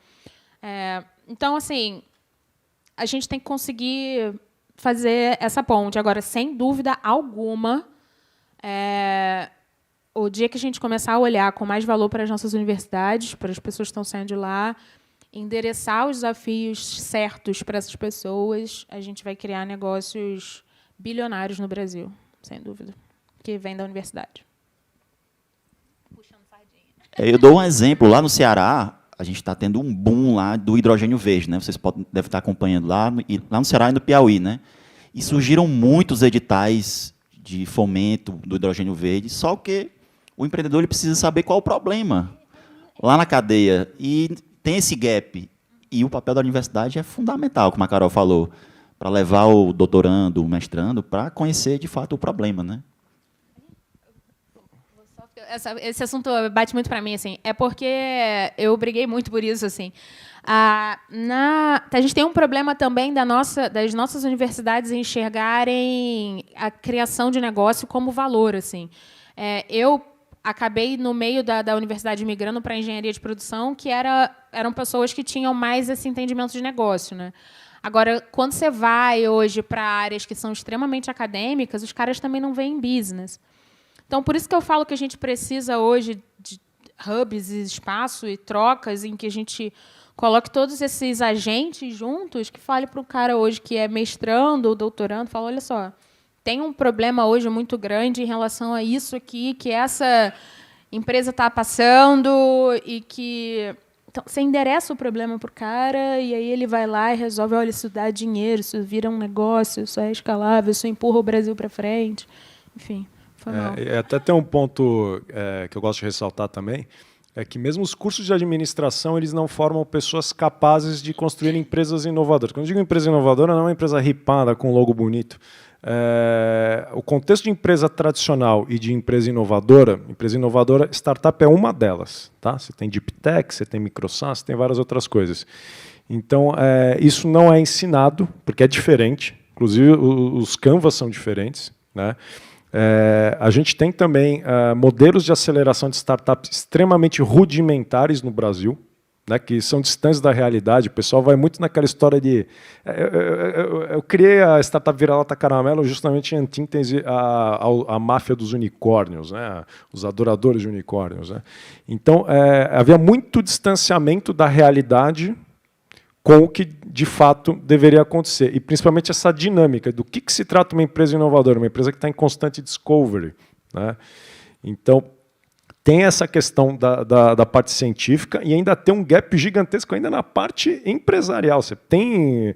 Então, assim, a gente tem que conseguir fazer essa ponte. Agora, sem dúvida alguma, o dia que a gente começar a olhar com mais valor para as nossas universidades, para as pessoas que estão saindo de lá, endereçar os desafios certos para essas pessoas, a gente vai criar negócios bilionários no Brasil, sem dúvida, que vem da universidade. Puxando sardinha. Eu dou um exemplo. Lá no Ceará, a gente está tendo um boom lá do hidrogênio verde, né? Vocês devem estar acompanhando lá no Ceará e no Piauí, né? E surgiram muitos editais de fomento do hidrogênio verde, só que o empreendedor ele precisa saber qual é o problema lá na cadeia. E tem esse gap. E o papel da universidade é fundamental, como a Carol falou, para levar o doutorando, o mestrando, para conhecer, de fato, o problema. Né? Esse assunto bate muito para mim, assim. É porque eu briguei muito por isso, assim. A gente tem um problema também das nossas universidades enxergarem a criação de negócio como valor, assim. Eu acabei no meio da universidade migrando para a engenharia de produção, que eram pessoas que tinham mais esse entendimento de negócio, né? Agora, quando você vai hoje para áreas que são extremamente acadêmicas, os caras também não veem business. Então, por isso que eu falo que a gente precisa hoje de hubs, espaço e trocas em que a gente coloque todos esses agentes juntos, que fale para o cara hoje que é mestrando ou doutorando, fala, olha só, tem um problema hoje muito grande em relação a isso aqui, que essa empresa está passando e que... Então, você endereça o problema para o cara e aí ele vai lá e resolve, olha, isso dá dinheiro, isso vira um negócio, isso é escalável, isso empurra o Brasil para frente. Enfim, foi mal. Até tem um ponto que eu gosto de ressaltar também, é que mesmo os cursos de administração eles não formam pessoas capazes de construir empresas inovadoras. Quando eu digo empresa inovadora, não é uma empresa ripada com logo bonito. O contexto de empresa tradicional e de empresa inovadora, startup é uma delas. Tá? Você tem Deep Tech, você tem MicroSaaS, você tem várias outras coisas. Então, isso não é ensinado, porque é diferente. Inclusive, os Canvas são diferentes. Né? A gente tem também modelos de aceleração de startups extremamente rudimentares no Brasil, né, que são distantes da realidade. O pessoal vai muito naquela história de... Eu criei a startup Vira-Lata Caramelo justamente em antítese à máfia dos unicórnios, né, os adoradores de unicórnios. Né. Então, havia muito distanciamento da realidade com o que, de fato, deveria acontecer. E, principalmente, essa dinâmica do que se trata uma empresa inovadora, uma empresa que está em constante discovery. Né. Então, tem essa questão da parte científica e ainda tem um gap gigantesco ainda na parte empresarial. Você tem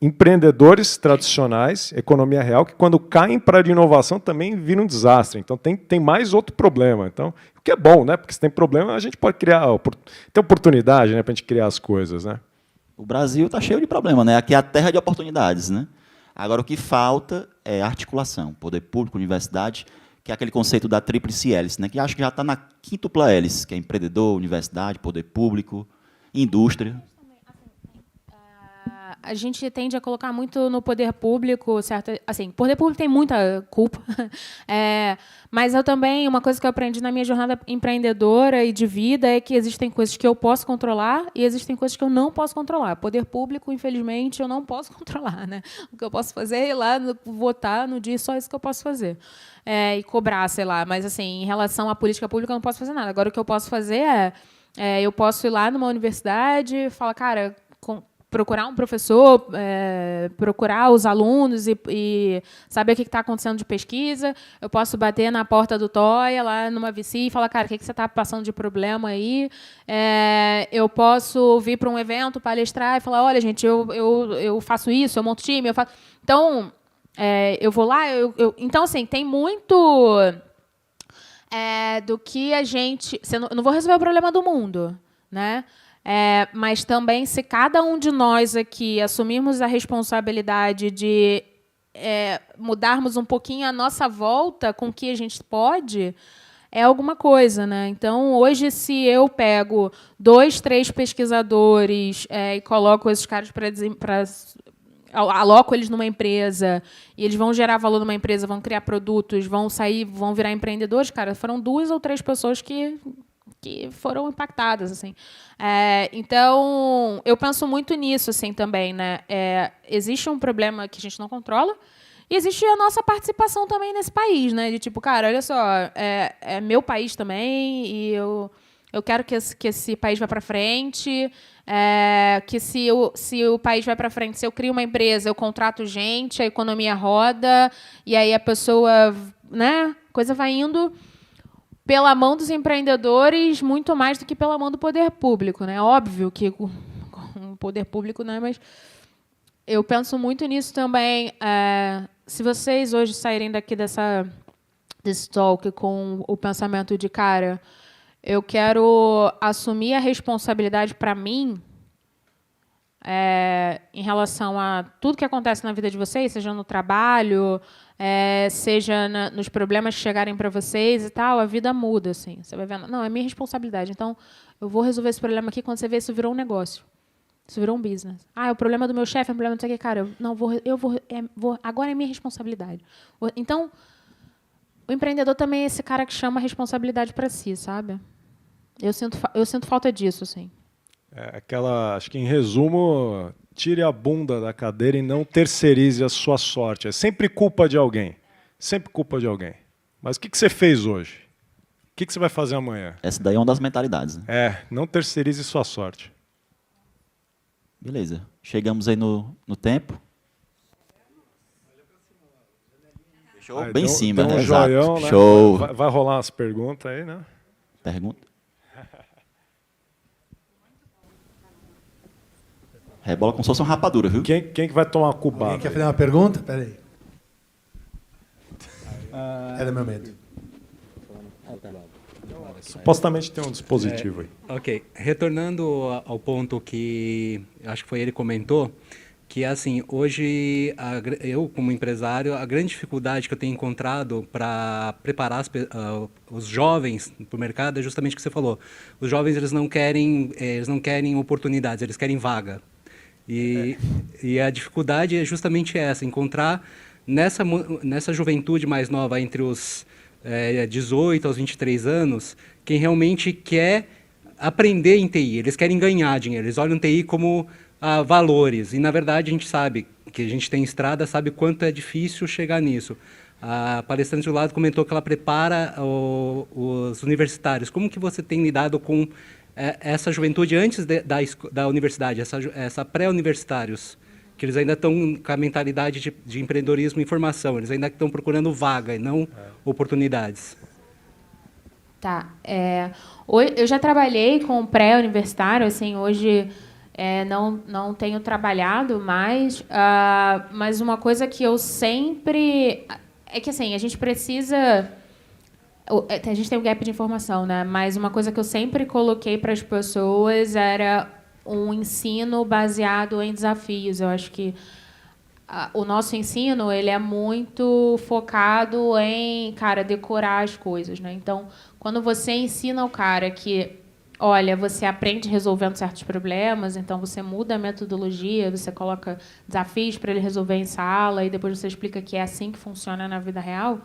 empreendedores tradicionais, economia real, que quando caem para a inovação também viram um desastre. Então tem mais outro problema. Então, o que é bom, né? Porque se tem problema, a gente pode criar, tem oportunidade, né, para a gente criar as coisas. Né? O Brasil está cheio de problema, né? Aqui é a terra de oportunidades, né? Agora, o que falta é articulação, poder público, universidade, que é aquele conceito da tríplice hélice, né, que acho que já está na quíntupla hélice, que é empreendedor, universidade, poder público, indústria. A gente tende a colocar muito no poder público, certo? Assim, o poder público tem muita culpa, mas eu também, uma coisa que eu aprendi na minha jornada empreendedora e de vida é que existem coisas que eu posso controlar e existem coisas que eu não posso controlar. Poder público, infelizmente, eu não posso controlar, né? O que eu posso fazer é ir lá votar no dia, só isso que eu posso fazer. E cobrar, sei lá. Mas, assim, em relação à política pública, eu não posso fazer nada. Agora, o que eu posso fazer eu posso ir lá numa universidade e falar, cara, procurar um professor, procurar os alunos e saber o que está acontecendo de pesquisa. Eu posso bater na porta do TOIA, lá numa VC, e falar, cara, o que você está passando de problema aí? Eu posso vir para um evento, palestrar e falar, olha, gente, eu faço isso, eu monto time, eu faço... Então, eu vou lá... Então, assim, tem muito... do que a gente... Eu não vou resolver o problema do mundo, né? Mas também, se cada um de nós aqui assumirmos a responsabilidade de mudarmos um pouquinho a nossa volta com o que a gente pode, é alguma coisa. Né? Então, hoje, se eu pego 2, 3 pesquisadores e coloco esses caras para aloco eles numa empresa e eles vão gerar valor numa empresa, vão criar produtos, vão virar empreendedores, cara, foram 2 ou 3 pessoas que foram impactadas, assim. Então, eu penso muito nisso, assim, também, né? Existe um problema que a gente não controla e existe a nossa participação também nesse país, né? De tipo, cara, olha só, é meu país também e eu quero que esse país vá para frente, que se o país vai para frente, se eu crio uma empresa, eu contrato gente, a economia roda e aí a pessoa, né? A coisa vai indo pela mão dos empreendedores muito mais do que pela mão do poder público, né? Óbvio que o poder público, né? Mas eu penso muito nisso também. Se vocês hoje saírem daqui desse talk com o pensamento de, cara, eu quero assumir a responsabilidade para mim, em relação a tudo que acontece na vida de vocês, seja no trabalho, seja nos problemas que chegarem para vocês e tal, a vida muda, assim. Você vai vendo, não, é minha responsabilidade. Então, eu vou resolver esse problema aqui. Quando você vê, isso virou um negócio. Isso virou um business. É o problema do meu chefe, é o problema do sei o que, cara. Agora é minha responsabilidade. Então, o empreendedor também é esse cara que chama a responsabilidade para si, sabe? Eu sinto falta disso, assim. Acho que, em resumo, tire a bunda da cadeira e não terceirize a sua sorte. É sempre culpa de alguém. Sempre culpa de alguém. Mas o que você fez hoje? O que você vai fazer amanhã? Essa daí é uma das mentalidades, né? Não terceirize sua sorte. Beleza. Chegamos aí no tempo. Fechou? Bem em cima, tem um né? joião, Exato. né? Show. Vai rolar umas perguntas aí, né? Pergunta? Rebola como se fosse uma rapadura, viu? Quem que vai tomar uma cubada? Alguém quer fazer uma pergunta? Espera aí. Era meu medo. Supostamente tem um dispositivo aí. Ok. Retornando ao ponto que acho que foi ele que comentou, que assim, hoje eu como empresário, a grande dificuldade que eu tenho encontrado para preparar os jovens para o mercado é justamente o que você falou. Os jovens eles não querem oportunidades, eles querem vaga. E a dificuldade é justamente essa, encontrar nessa juventude mais nova, entre os 18 aos 23 anos, quem realmente quer aprender em TI. Eles querem ganhar dinheiro, eles olham TI como valores. E, na verdade, a gente sabe que a gente tem estrada, sabe quanto é difícil chegar nisso. A palestrante do lado comentou que ela prepara os universitários. Como que você tem lidado com essa juventude antes da universidade, essa pré-universitários, que eles ainda estão com a mentalidade de empreendedorismo e formação, eles ainda estão procurando vaga e não oportunidades? Tá. Eu já trabalhei com pré-universitário, assim, hoje não tenho trabalhado mais, mas uma coisa que eu sempre... É que, assim, a gente precisa... A gente tem um gap de informação, né? Mas uma coisa que eu sempre coloquei para as pessoas era um ensino baseado em desafios. Eu acho que o nosso ensino ele é muito focado em, cara, decorar as coisas, né? Então, quando você ensina o cara que, olha, você aprende resolvendo certos problemas, então você muda a metodologia, você coloca desafios para ele resolver em sala e depois você explica que é assim que funciona na vida real,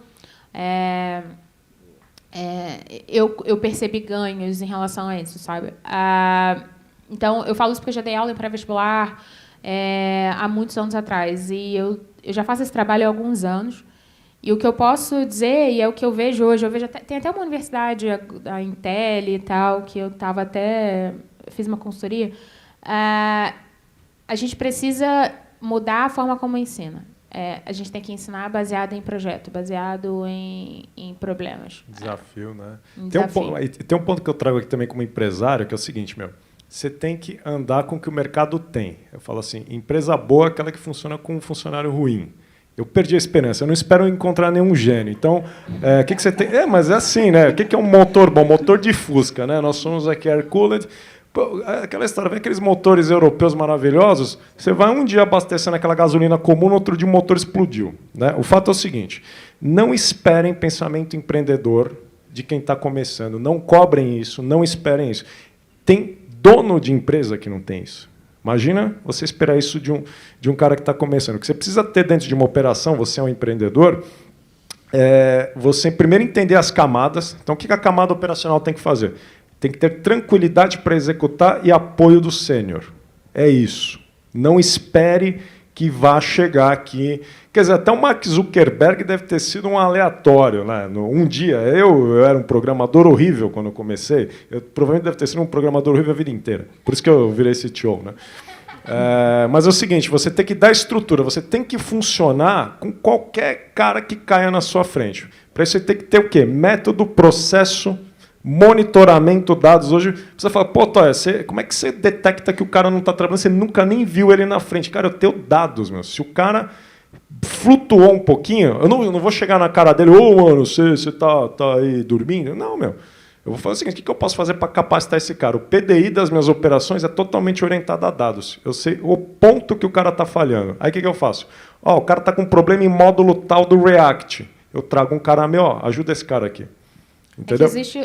eu percebi ganhos em relação a isso, sabe? Então, eu falo isso porque eu já dei aula em pré-vestibular há muitos anos atrás. E eu já faço esse trabalho há alguns anos. E o que eu posso dizer, e é o que eu vejo hoje, tem até uma universidade, a Intel e tal, que eu fiz uma consultoria. A gente precisa mudar a forma como ensina. A gente tem que ensinar baseado em projeto, baseado em problemas. Desafio, né? Desafio. Tem um ponto que eu trago aqui também como empresário, que é o seguinte, você tem que andar com o que o mercado tem. Eu falo assim, empresa boa é aquela que funciona com um funcionário ruim. Eu perdi a esperança, eu não espero encontrar nenhum gênio. Então, o que você tem? Mas é assim, né? O que é um motor bom? Motor de Fusca, né? Nós somos aqui air-cooled. Aquela história, vem aqueles motores europeus maravilhosos, você vai um dia abastecendo aquela gasolina comum, no outro dia o motor explodiu. Né? O fato é o seguinte, não esperem pensamento empreendedor de quem está começando, não cobrem isso, não esperem isso. Tem dono de empresa que não tem isso. Imagina você esperar isso de um cara que está começando. O que você precisa ter dentro de uma operação, você é um empreendedor, você primeiro entender as camadas. Então, o que a camada operacional tem que fazer? Tem que ter tranquilidade para executar e apoio do sênior. É isso. Não espere que vá chegar aqui. Quer dizer, até o Mark Zuckerberg deve ter sido um aleatório. Né? Um dia, eu era um programador horrível quando eu comecei. Eu provavelmente deve ter sido um programador horrível a vida inteira. Por isso que eu virei CTO. Né? Mas é o seguinte, você tem que dar estrutura, você tem que funcionar com qualquer cara que caia na sua frente. Para isso você tem que ter o quê? Método, processo, monitoramento, dados. Hoje você fala, pô, Toya, como é que você detecta que o cara não está trabalhando? Você nunca nem viu ele na frente. Cara, eu tenho dados, meu. Se o cara flutuou um pouquinho, eu não vou chegar na cara dele, mano, você tá aí dormindo? Não, meu. Eu vou fazer o seguinte, o que eu posso fazer para capacitar esse cara? O PDI das minhas operações é totalmente orientado a dados. Eu sei o ponto que o cara está falhando. Aí o que eu faço? O cara está com um problema em módulo tal do React. Eu trago um cara meu, ajuda esse cara aqui. Entendeu? Existe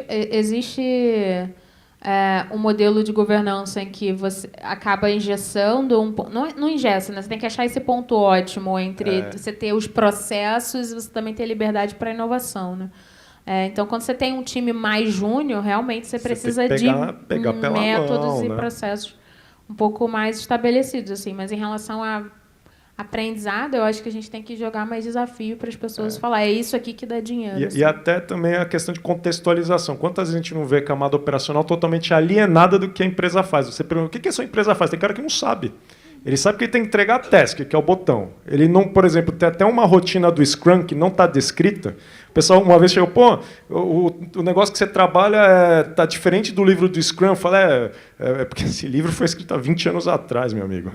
um modelo de governança em que você acaba engessando não engessa, né? Você tem que achar esse ponto ótimo entre você ter os processos e você também ter liberdade para inovação, né? Então, quando você tem um time mais júnior, realmente você precisa pegar de pela métodos mão, e né? processos um pouco mais estabelecidos, assim. Mas em relação a aprendizado, eu acho que a gente tem que jogar mais desafio para as pessoas falar, é isso aqui que dá dinheiro. E até também a questão de contextualização. Quantas vezes a gente não vê camada operacional totalmente alienada do que a empresa faz? Você pergunta, o que a sua empresa faz? Tem cara que não sabe. Ele sabe que ele tem que entregar a task, que é o botão. Ele não, por exemplo, tem até uma rotina do Scrum que não está descrita. O pessoal uma vez chegou, o negócio que você trabalha está diferente do livro do Scrum. Eu falei, porque esse livro foi escrito há 20 anos atrás, meu amigo.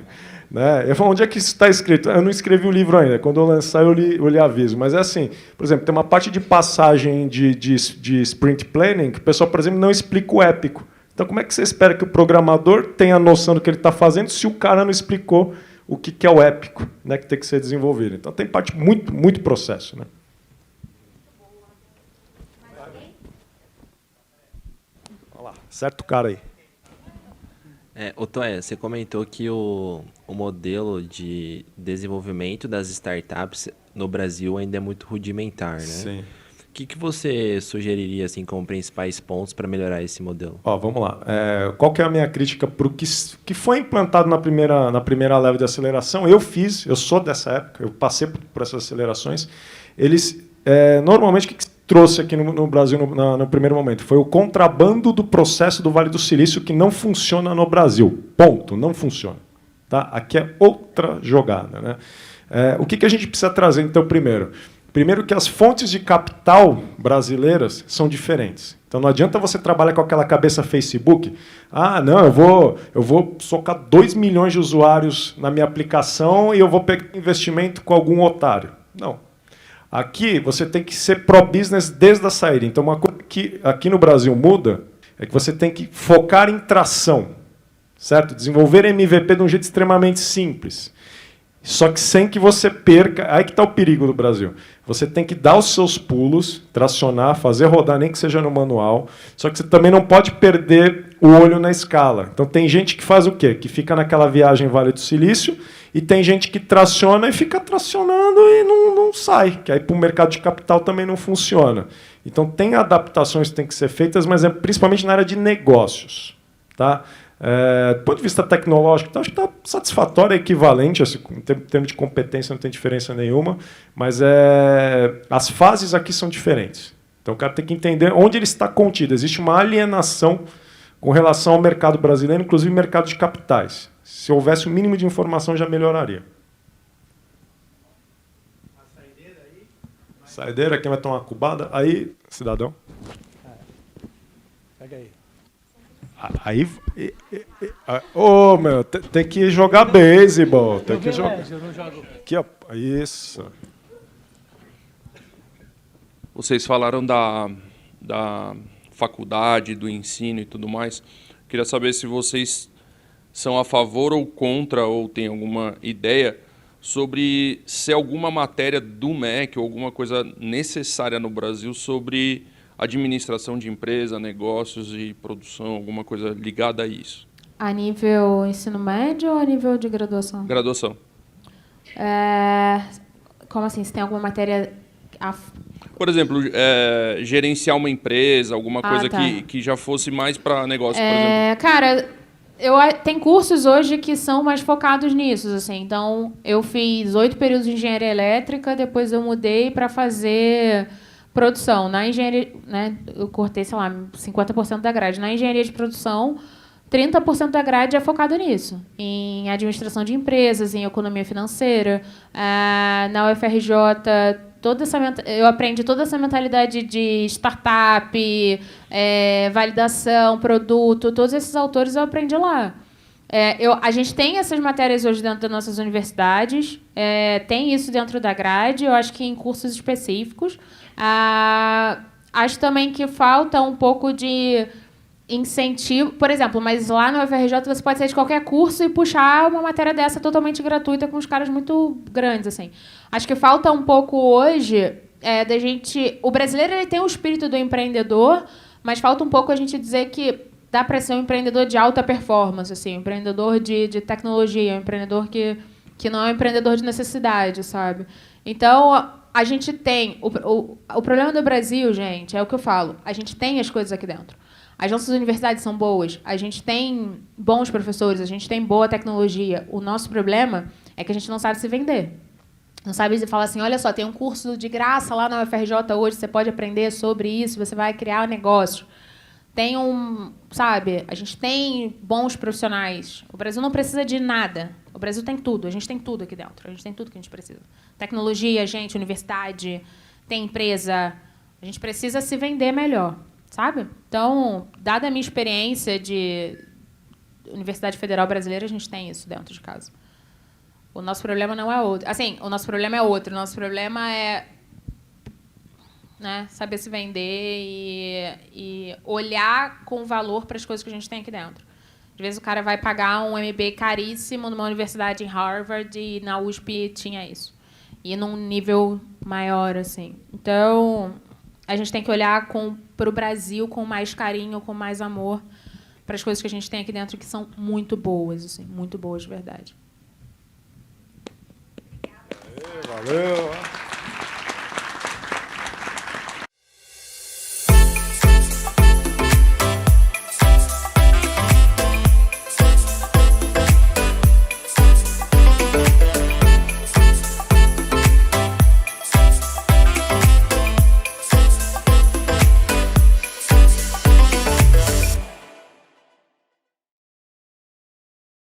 Né? Eu falo, onde é que isso está escrito? Eu não escrevi o livro ainda. Quando eu lançar, eu lhe aviso. Mas é assim, por exemplo, tem uma parte de passagem de sprint planning que o pessoal, por exemplo, não explica o épico. Então, como é que você espera que o programador tenha noção do que ele está fazendo se o cara não explicou o que é o épico, né, que tem que ser desenvolvido? Então, tem parte muito processo. Né? Olha lá, certo o cara aí. Toé, você comentou que o modelo de desenvolvimento das startups no Brasil ainda é muito rudimentar, né? Sim. O que você sugeriria assim, como principais pontos para melhorar esse modelo? Vamos lá. Qual que é a minha crítica para o que foi implantado na primeira leva de aceleração? Eu sou dessa época, eu passei por essas acelerações. Eles, normalmente, o que trouxe aqui no Brasil no primeiro momento? Foi o contrabando do processo do Vale do Silício que não funciona no Brasil. Ponto, não funciona. Tá? Aqui é outra jogada. Né? O que a gente precisa trazer, então, primeiro? Primeiro que as fontes de capital brasileiras são diferentes. Então não adianta você trabalhar com aquela cabeça Facebook. Não, eu vou socar 2 milhões de usuários na minha aplicação e eu vou pegar investimento com algum otário. Não. Aqui você tem que ser pro-business desde a saída. Então uma coisa que aqui no Brasil muda é que você tem que focar em tração, certo? Desenvolver MVP de um jeito extremamente simples. Só que sem que você perca... Aí que está o perigo do Brasil. Você tem que dar os seus pulos, tracionar, fazer rodar, nem que seja no manual. Só que você também não pode perder o olho na escala. Então tem gente que faz o quê? Que fica naquela viagem Vale do Silício e tem gente que traciona e fica tracionando e não sai. Que aí para o mercado de capital também não funciona. Então tem adaptações que têm que ser feitas, mas principalmente na área de negócios. Tá? Do ponto de vista tecnológico, então, acho que está satisfatório, é equivalente, assim, em termos de competência não tem diferença nenhuma, mas as fases aqui são diferentes. Então o cara tem que entender onde ele está contido. Existe uma alienação com relação ao mercado brasileiro, inclusive mercado de capitais. Se houvesse o mínimo de informação, já melhoraria. A saideira aí? Saideira, quem vai tomar uma cubada? Aí, cidadão. Pega aí. Aí, meu, tem que jogar beisebol, tem que jogar. Eu não jogo. Aqui, ó, isso. Vocês falaram da faculdade, do ensino e tudo mais. Queria saber se vocês são a favor ou contra, ou têm alguma ideia sobre se alguma matéria do MEC ou alguma coisa necessária no Brasil sobre administração de empresa, negócios e produção, alguma coisa ligada a isso. A nível ensino médio ou a nível de graduação? Graduação. Como assim? Se tem alguma matéria... Por exemplo, gerenciar uma empresa, alguma coisa tá. que já fosse mais para negócio, por exemplo. Cara, tem cursos hoje que são mais focados nisso. Assim. Então, eu fiz 8 períodos de engenharia elétrica, depois eu mudei para fazer produção. Na engenharia, né, eu cortei, sei lá, 50% da grade. Na engenharia de produção, 30% da grade é focado nisso, em administração de empresas, em economia financeira. Na UFRJ, eu aprendi toda essa mentalidade de startup, validação, produto, todos esses autores eu aprendi lá. A gente tem essas matérias hoje dentro das nossas universidades, tem isso dentro da grade, eu acho que em cursos específicos. acho também que falta um pouco de incentivo. Por exemplo, mas lá no UFRJ você pode sair de qualquer curso e puxar uma matéria dessa totalmente gratuita com os caras muito grandes, assim. Acho que falta um pouco hoje da gente... O brasileiro ele tem o espírito do empreendedor, mas falta um pouco a gente dizer que dá para ser um empreendedor de alta performance, assim, um empreendedor de tecnologia, um empreendedor que não é um empreendedor de necessidade, sabe? Então, a gente tem... O problema do Brasil, gente, é o que eu falo. A gente tem as coisas aqui dentro. As nossas universidades são boas, a gente tem bons professores, a gente tem boa tecnologia. O nosso problema é que a gente não sabe se vender. Não sabe falar assim, olha só, tem um curso de graça lá na UFRJ hoje, você pode aprender sobre isso, você vai criar um negócio. Tem sabe, a gente tem bons profissionais. O Brasil não precisa de nada. O Brasil tem tudo, a gente tem tudo aqui dentro. A gente tem tudo que a gente precisa. Tecnologia, gente, universidade, tem empresa. A gente precisa se vender melhor, sabe? Então, dada a minha experiência de Universidade Federal Brasileira, a gente tem isso dentro de casa. O nosso problema não é outro. Assim, o nosso problema é outro. O nosso problema é, né, saber se vender e olhar com valor para as coisas que a gente tem aqui dentro. Às vezes o cara vai pagar um MBA caríssimo numa universidade em Harvard e na USP tinha isso. E num nível maior, assim. Então, a gente tem que olhar para o Brasil com mais carinho, com mais amor, para as coisas que a gente tem aqui dentro que são muito boas, assim, muito boas de verdade. Valeu.